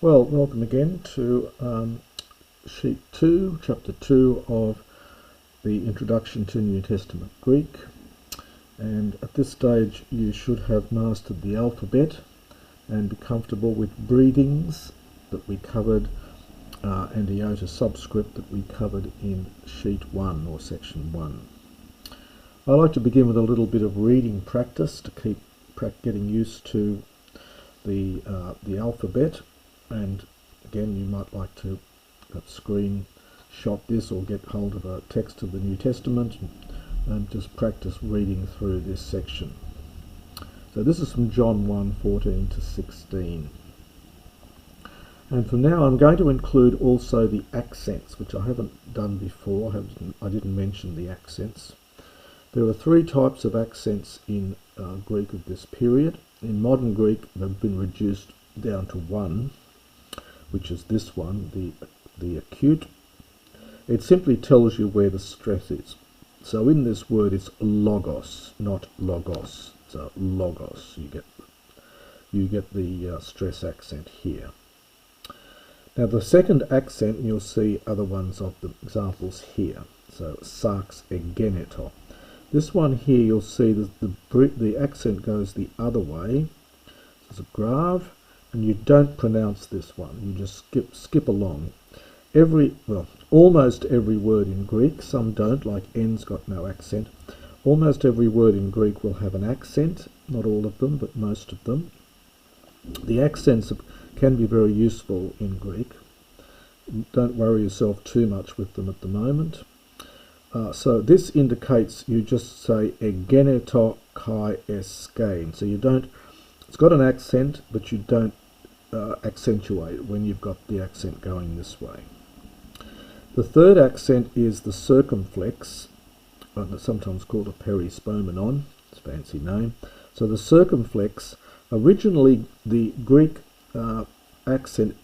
Well, welcome again to Sheet 2, Chapter 2 of the Introduction to New Testament Greek. And at this stage you should have mastered the alphabet and be comfortable with breathings that we covered and iota subscript that we covered in Sheet 1 or Section 1. I like to begin with a little bit of reading practice to keep getting used to the alphabet. And again, you might like to screenshot this or get hold of a text of the New Testament and just practice reading through this section. So this is from John 1:14 to 16. And from now I'm going to include also the accents, which I haven't done before. I didn't mention the accents. There are three types of accents in Greek of this period. In modern Greek, they've been reduced down to one, which is this one, the acute. It simply tells you where the stress is. So in this word it's logos, not logos. So logos, you get the stress accent here. Now the second accent, you'll see other ones of the examples here. So sarx egeneto. This one here, you'll see that the accent goes the other way. It's a grave. And you don't pronounce this one, you just skip along. Almost every word in Greek, some don't, like n's got no accent. Almost every word in Greek will have an accent, not all of them, but most of them. The accents can be very useful in Greek. Don't worry yourself too much with them at the moment. So this indicates you just say egeneto kai eskein. So you don't, it's got an accent, but you don't accentuate when you've got the accent going this way. The third accent is the circumflex, sometimes called a perispomenon, it's a fancy name. So the circumflex, originally the Greek accent,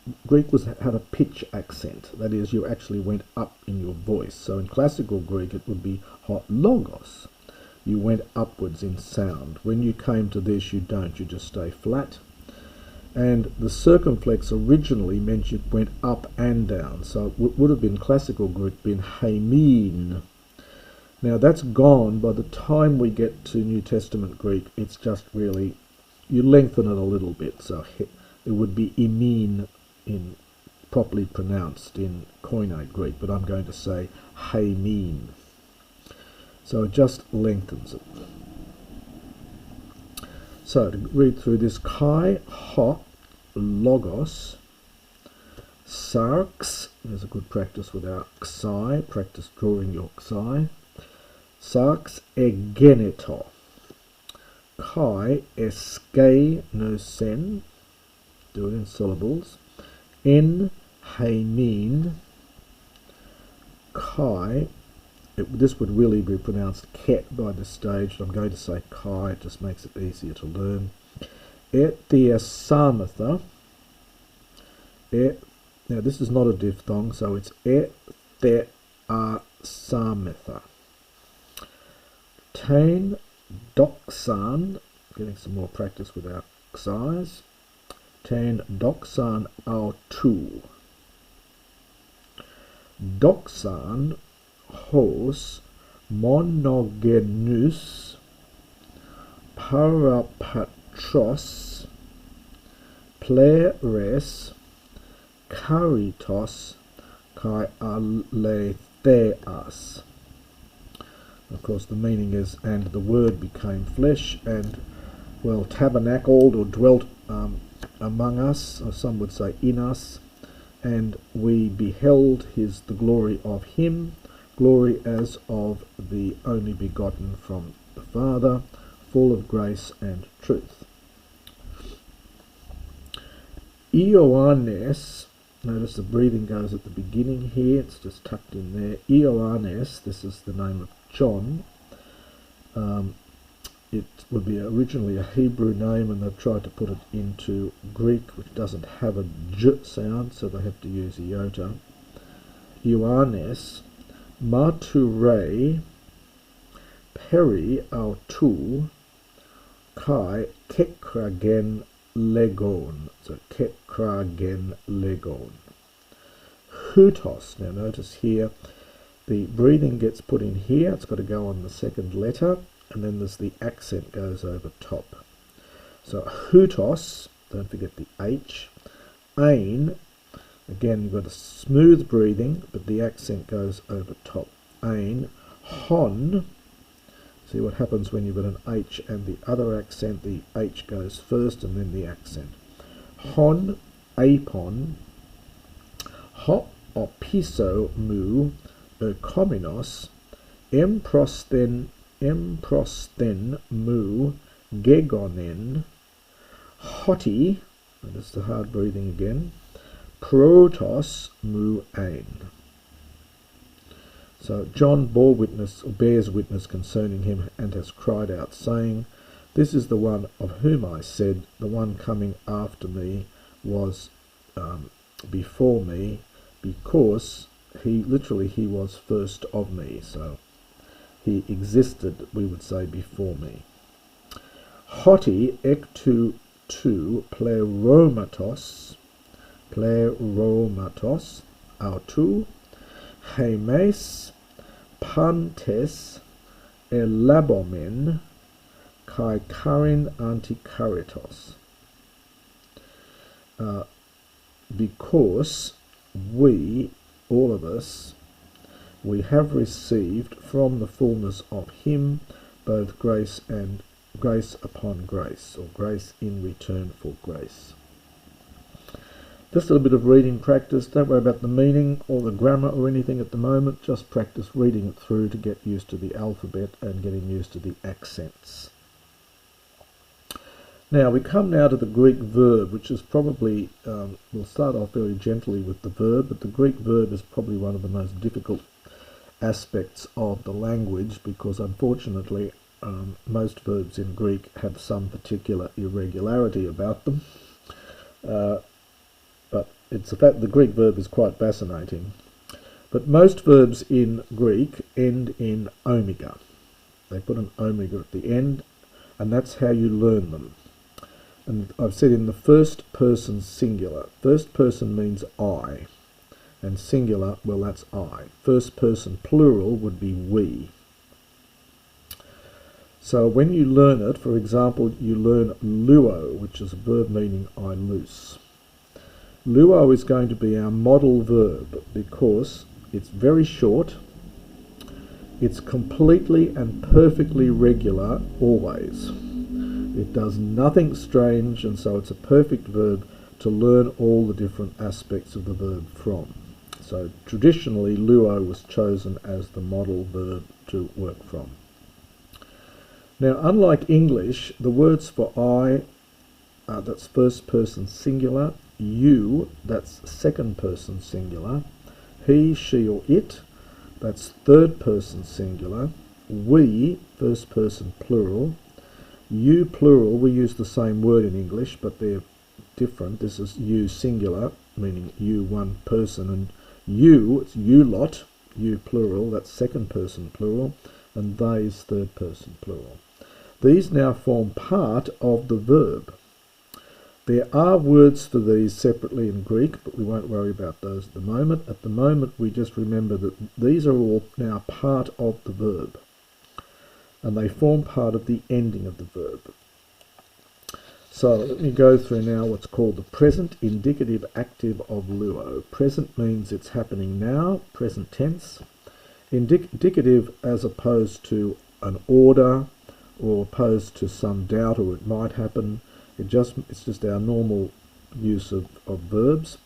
had a pitch accent, that is, you actually went up in your voice. So in classical Greek it would be hot logos, you went upwards in sound. When you came to this you don't, you just stay flat. And the circumflex originally meant you went up and down, so it would have been classical Greek, been heimin. Now that's gone. By the time we get to New Testament Greek, it's just really, you lengthen it a little bit, so it would be imin in properly pronounced in Koine Greek, but I'm going to say heimin. So it just lengthens it. So to read through this, kai, ho, logos, sarx, there's a good practice with our xi, practice drawing your xi, sarx egeneto, kai eskei no sen, do it in syllables, en heimin, kai, this would really be pronounced ket by this stage. I'm going to say kai, it just makes it easier to learn. Ethiosamatha. Now this is not a diphthong, so it's ethiosamatha. Tain doxan, getting some more practice with our x's. Tain doxan autu. Doxan hos monogenous parapatros pleres karitos kai aletheas. Of course the meaning is, and the word became flesh and, well, tabernacled or dwelt among us, or some would say in us, and we beheld the glory of him, glory as of the only begotten from the Father, full of grace and truth. Ioannes, notice the breathing goes at the beginning here, it's just tucked in there. Ioannes, this is the name of John. It would be originally a Hebrew name, and they've tried to put it into Greek, which doesn't have a j sound, so they have to use iota. Ioannes Mature peri autu kai kekragen legon. So ketragen legon. Hutos. Now notice here, the breathing gets put in here. It's got to go on the second letter, and then there's the accent goes over top. So hutos, don't forget the H. Ain, again you've got a smooth breathing, but the accent goes over top. Ain. Hon, see what happens when you've got an H and the other accent, the H goes first and then the accent. Hon, apon. Ho opiso mu, erkominos, emprosthen mu, gegonen, hoti, that's the hard breathing again, protos mu ain. So John bears witness concerning him, and has cried out, saying, This is the one of whom I said, the one coming after me was before me, because he was first of me. So he existed, we would say, before me. Hoti ektu tu pleromatos, autu, hemes, pantes, elabomen, kai karin antikaritos. Because we, all of us, we have received from the fullness of him both grace and grace upon grace, or grace in return for grace. Just a little bit of reading practice. Don't worry about the meaning or the grammar or anything at the moment. Just practice reading it through to get used to the alphabet and getting used to the accents. Now we come now to the Greek verb, which is probably, we'll start off very gently with the verb, but the Greek verb is probably one of the most difficult aspects of the language, because unfortunately most verbs in Greek have some particular irregularity about them. But it's the fact the Greek verb is quite fascinating. But most verbs in Greek end in omega. They put an omega at the end, and that's how you learn them. And I've said in the first person singular. First person means I, and singular, well, that's I. First person plural would be we. So when you learn it, for example, you learn luo, which is a verb meaning I loose. Luo is going to be our model verb because it's very short, it's completely and perfectly regular always. It does nothing strange, and so it's a perfect verb to learn all the different aspects of the verb from. So traditionally luo was chosen as the model verb to work from. Now, unlike English, the words for I, that's first person singular, you, that's second person singular, he, she or it, that's third person singular, we, first person plural, you plural, we use the same word in English but they're different. This is you singular, meaning you one person, and you, it's you lot, you plural, that's second person plural, and they is third person plural. These now form part of the verb. There are words for these separately in Greek, but we won't worry about those at the moment. At the moment, we just remember that these are all now part of the verb, and they form part of the ending of the verb. So let me go through now what's called the present indicative active of luo. Present means it's happening now, present tense. Indicative as opposed to an order, or opposed to some doubt or it might happen. It's just our normal use of verbs.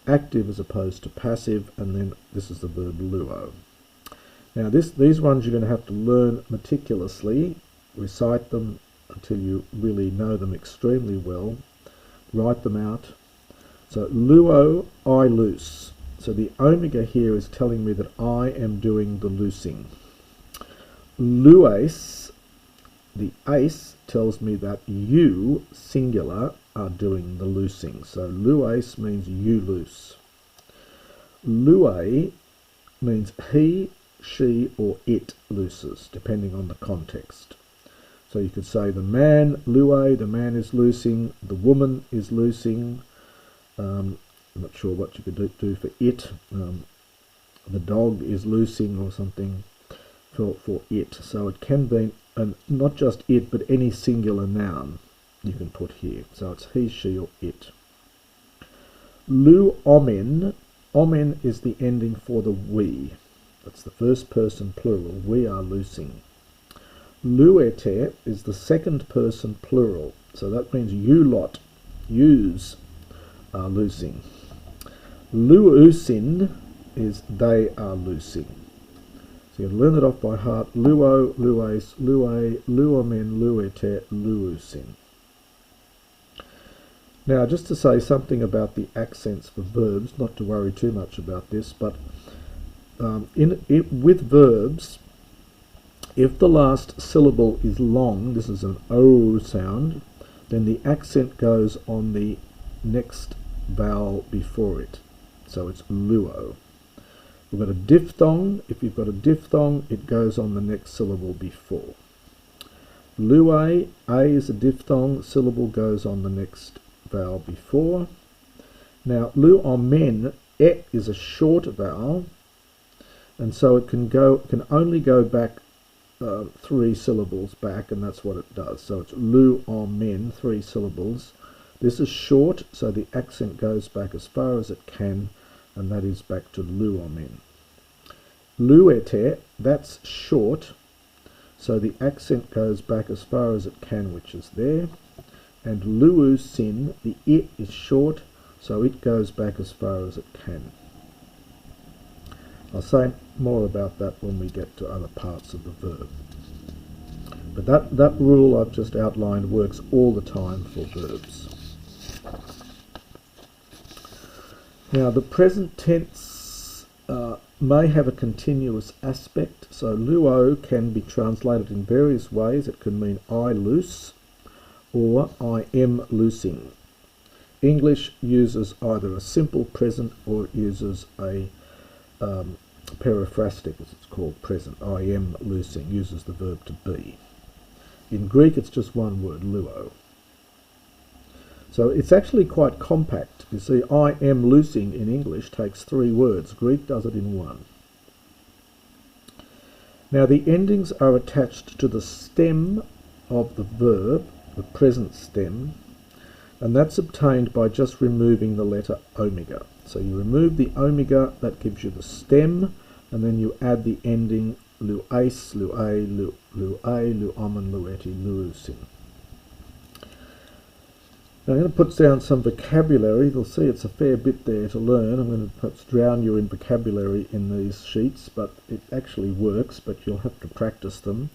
Active as opposed to passive, and then this is the verb luo. Now these ones you're going to have to learn meticulously, recite them until you really know them extremely well, write them out. So luo, I loose. So the omega here is telling me that I am doing the loosing. Lues, the ace, tells me that you, singular, are doing the loosing. So lues means you loose. Lue means he, she or it looses, depending on the context. So you could say the man, lue, the man is loosing, the woman is loosing. I'm not sure what you could do for it. The dog is loosing or something for it. So it can be, and not just it, but any singular noun you can put here. So it's he, she, or it. Lu omen. Omen is the ending for the we. That's the first person plural. We are loosing. Luete is the second person plural. So that means you lot, yous, are loosing. Luusin is they are loosing. So you learn it off by heart. Luo, lues, lue, luomen, luete, luusin. Now, just to say something about the accents for verbs, not to worry too much about this, but with verbs, if the last syllable is long, this is an O sound, then the accent goes on the next vowel before it. So it's luo. We've got a diphthong. If you've got a diphthong, it goes on the next syllable before. Lue, A is a diphthong, syllable goes on the next vowel before. Now, luomen, E is a short vowel, and so it can only go back 3 syllables back, and that's what it does. So it's luomen, 3 syllables. This is short, so the accent goes back as far as it can, and that is back to luomen. Luete, that's short, so the accent goes back as far as it can, which is there. And luusin, the I is short, so it goes back as far as it can. I'll say more about that when we get to other parts of the verb. But that rule I've just outlined works all the time for verbs. Now, the present tense may have a continuous aspect, so luo can be translated in various ways. It can mean I loose or I am loosing. English uses either a simple present or it uses a periphrastic, as it's called, present. I am loosing, uses the verb to be. In Greek, it's just one word, luo. So it's actually quite compact. You see, I am loosing in English takes 3 words. Greek does it in 1. Now, the endings are attached to the stem of the verb, the present stem, and that's obtained by just removing the letter omega. So you remove the omega, that gives you the stem, and then you add the ending luais, lue, luomen, lueti, luusin. Now I'm going to put down some vocabulary. You'll see it's a fair bit there to learn. I'm going to perhaps drown you in vocabulary in these sheets, but it actually works, but you'll have to practice them.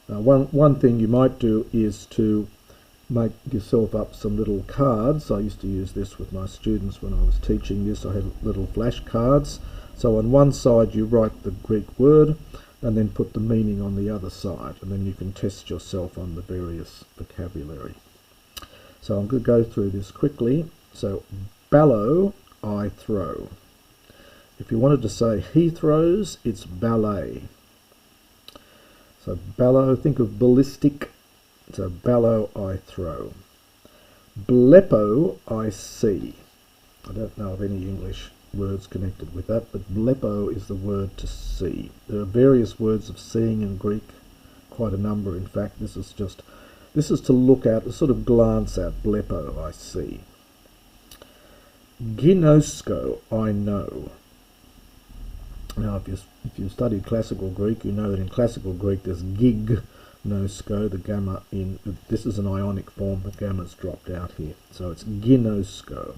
One thing you might do is to make yourself up some little cards. I used to use this with my students when I was teaching this. I had little flashcards. So on one side you write the Greek word and then put the meaning on the other side, and then you can test yourself on the various vocabulary. So I'm going to go through this quickly. So ballow, I throw. If you wanted to say he throws, it's ballet. So ballow, think of ballistic. So ballow, I throw. Blepo, I see. I don't know of any English words connected with that, but blepo is the word to see. There are various words of seeing in Greek, quite a number in fact. This is to look at, to sort of glance at. Blepo, I see. Ginosko, I know. Now, if you've studied classical Greek, you know that in classical Greek there's gig, nosko, the gamma in, this is an ionic form, the gamma's dropped out here. So it's ginosko.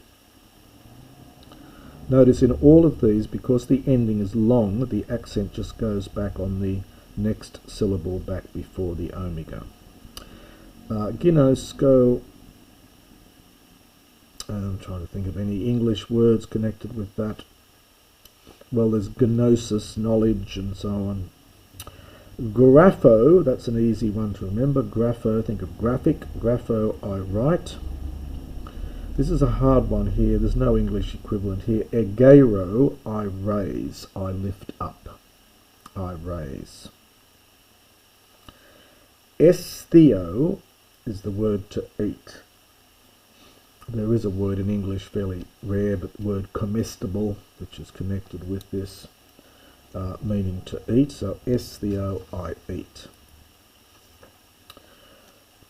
Notice in all of these, because the ending is long, the accent just goes back on the next syllable back before the omega. Ginosko, I'm trying to think of any English words connected with that. Well, there's gnosis, knowledge, and so on. Grapho, that's an easy one to remember. Grapho, think of graphic. Grapho, I write. This is a hard one here. There's no English equivalent here. Egero, I raise. I lift up. I raise. estheo is the word to eat. There is a word in English, fairly rare, but the word comestible, which is connected with this, meaning to eat. So estheo, I eat.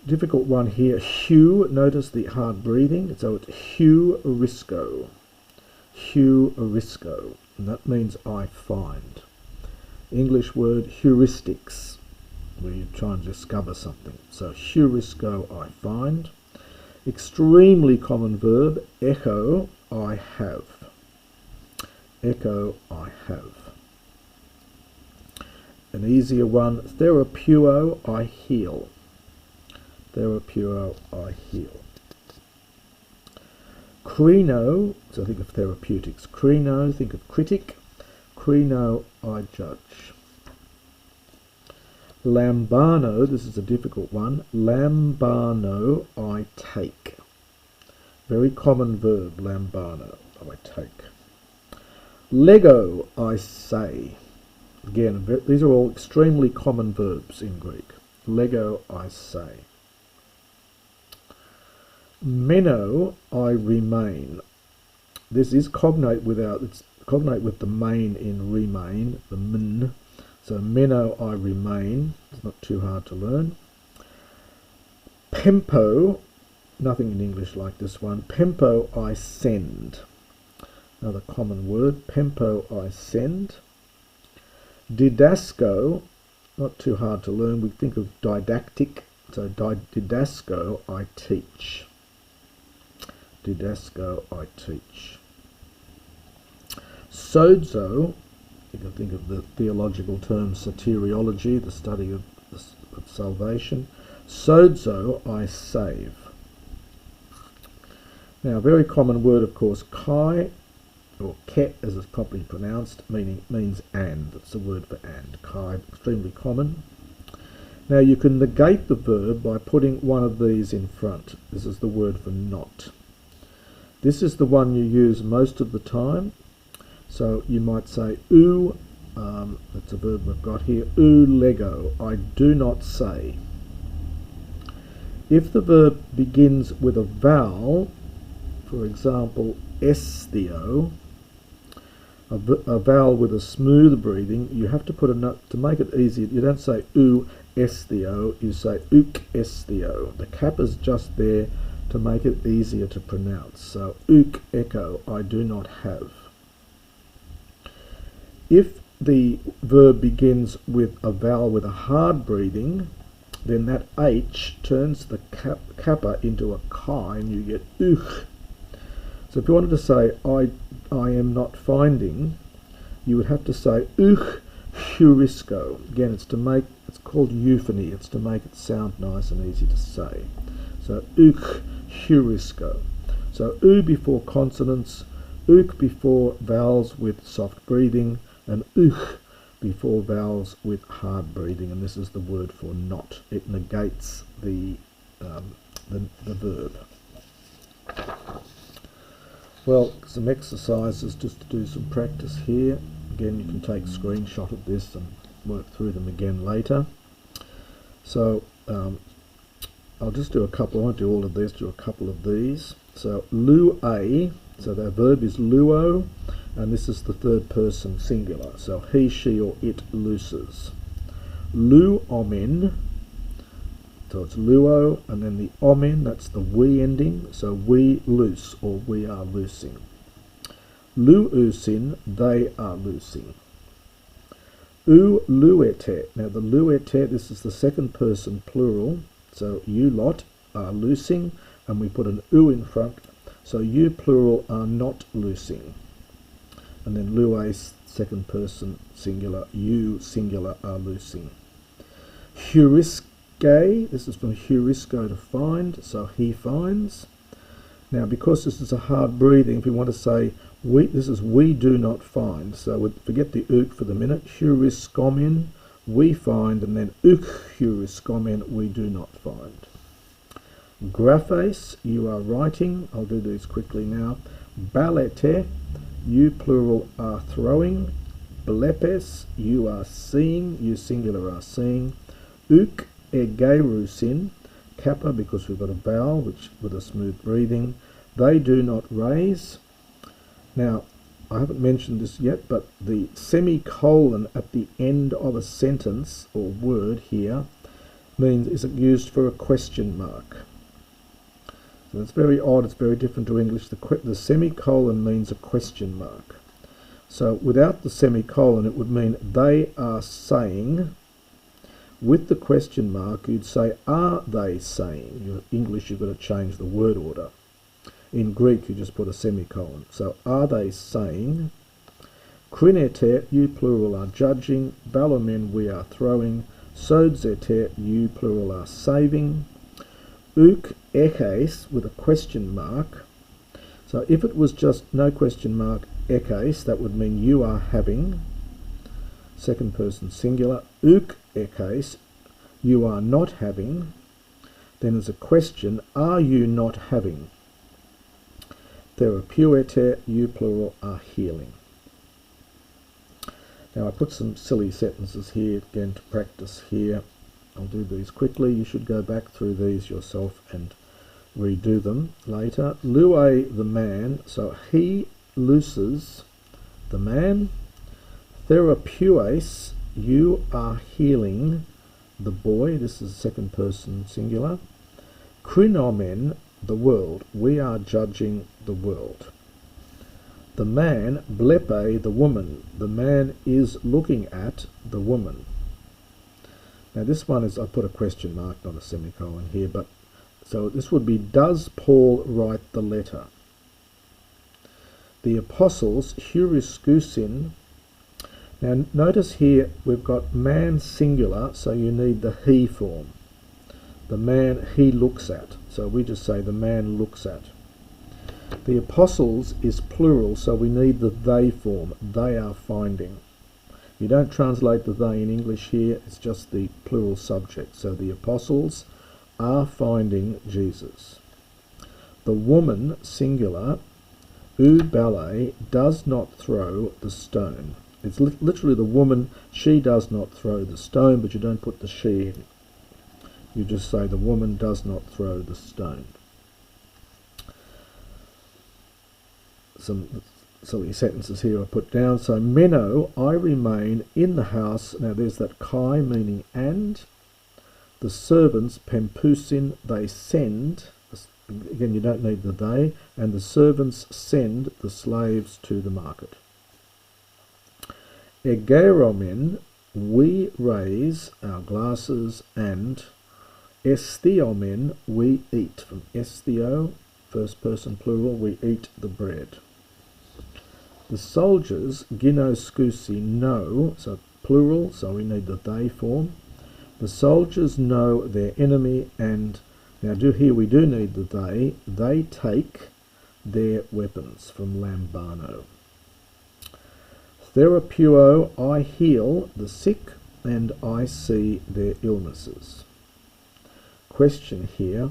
Difficult one here, hue. Notice the hard breathing. So it's heurisco. Heurisco. And that means I find. English word heuristics, where you try and discover something. So heurisco, I find. Extremely common verb, echo, I have. Echo, I have. An easier one, therapeuo, I heal. Therapeuo, I heal. Crino, so think of therapeutics. Crino, think of critic. Crino, I judge. Lambano, this is a difficult one. Lambano, I take. Very common verb, lambano, I take. Lego, I say. Again, these are all extremely common verbs in Greek. Lego, I say. Meno, I remain. This is cognate it's cognate with the main in remain, the min. So meno, I remain. It's not too hard to learn. Pempo, nothing in English like this one. Pempo, I send. Another common word. Pempo, I send. Didasco, not too hard to learn. We think of didactic. So didasco, I teach. Didasco, I teach. Sozo, you can think of the theological term soteriology, the study of salvation. Sozo, I save. Now, a very common word, of course, kai, or ket as it's properly pronounced, means and. That's the word for and. Kai, extremely common. Now, you can negate the verb by putting one of these in front. This is the word for not. This is the one you use most of the time. So you might say, oo, that's a verb we've got here, oo lego, I do not say. If the verb begins with a vowel, for example, estheo, a vowel with a smooth breathing, you have to put a note to make it easy. You don't say oo estheo, you say ook estheo. The cap is just there to make it easier to pronounce. So ook echo, I do not have. If the verb begins with a vowel with a hard breathing, then that H turns the kappa into a chi and you get uch. So if you wanted to say, I am not finding, you would have to say uch heurisco. Again, it's called euphony. It's to make it sound nice and easy to say. So uch heurisco. So u before consonants, uk before vowels with soft breathing, and uch before vowels with hard breathing, and this is the word for not. It negates the verb. Well, some exercises just to do some practice here. Again, you can take a screenshot of this and work through them again later. So I'll just do a couple. I won't do all of these, do a couple of these. So lue, so the verb is luo, and this is the third person singular. So he, she, or it looses. Luomen, so it's luo, and then the omen, that's the we ending, so we loose, or we are loosing. Luusin, they are loosing. Luete, now the luete, this is the second person plural, so you lot are loosing, and we put an u in front, so you plural are not loosing. And then lue, second person singular, you singular are loosing. Heurisque, this is from heurisco, to find, so he finds. Now because this is a hard breathing, if you want to say this is we do not find, so we'll forget the uk for the minute. Heuriscomen, we find, and then uk heuriscomen, we do not find. Graphes, you are writing. I'll do these quickly now. Ballete, you plural are throwing. Blepes, you are seeing, you singular are seeing. Uk, egerusin, kappa because we've got a vowel which with a smooth breathing. They do not raise. Now, I haven't mentioned this yet, but the semicolon at the end of a sentence or word here means is used for a question mark. So it's very odd, it's very different to English. The semicolon means a question mark. So without the semicolon it would mean they are saying. With the question mark you'd say are they saying. In English you've got to change the word order. In Greek you just put a semicolon. So are they saying. Krinete, you plural are judging. Balomen, we are throwing. Sodzete, you plural are saving. Uk ekes with a question mark. So if it was just no question mark, ekes, that would mean you are having. Second person singular. Uk ekes, you are not having. Then there's a question, are you not having? Therapeuete, you plural are healing. Now I put some silly sentences here again to practice here. I'll do these quickly. You should go back through these yourself and redo them later. Lue the man, so he looses the man. Therapeutes, you are healing the boy. This is second person singular. Krinomen, the world. We are judging the world. The man, blepe, the woman. The man is looking at the woman. Now this one is, I put a question mark, not a semicolon here, but so this would be, does Paul write the letter? The apostles, heuriskusin. Now notice here we've got man singular, so you need the he form. The man he looks at. So we just say the man looks at. The apostles is plural, so we need the they form. They are finding. You don't translate the they in English here, it's just the plural subject. So the apostles are finding Jesus. The woman, singular, ballet, does not throw the stone. It's literally the woman, she does not throw the stone, but you don't put the she in. You just say the woman does not throw the stone. Some silly sentences here I put down. So meno, I remain in the house. Now there's that kai meaning and. The servants, pempusin, they send. Again, you don't need the they. And the servants send the slaves to the market. Egeromen, we raise our glasses, and esthiomen, we eat. From esthio, first person plural, we eat the bread. The soldiers, ginoskusi, know, so plural, so we need the they form. The soldiers know their enemy, and now here we do need the they take their weapons, from lambano. Therapeuo, I heal the sick, and I see their illnesses. Question here,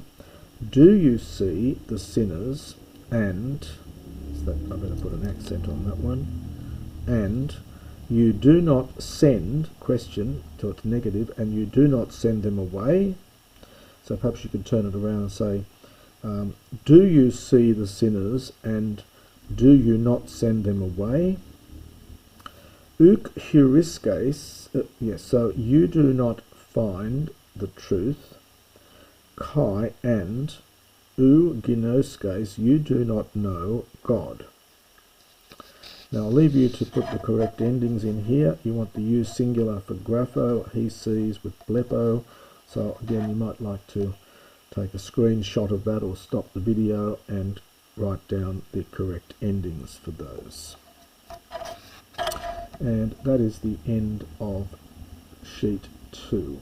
do you see the sinners, and I better put an accent on that one, and you do not send, question, so it's negative, and you do not send them away. So perhaps you could turn it around and say, do you see the sinners, and do you not send them away? Uk heuriskes, yes, so you do not find the truth. Kai, and ginoskes, you do not know God. Now I'll leave you to put the correct endings in here. You want the U singular for grapho, he sees with blepo. So again, you might like to take a screenshot of that or stop the video and write down the correct endings for those. And that is the end of sheet 2.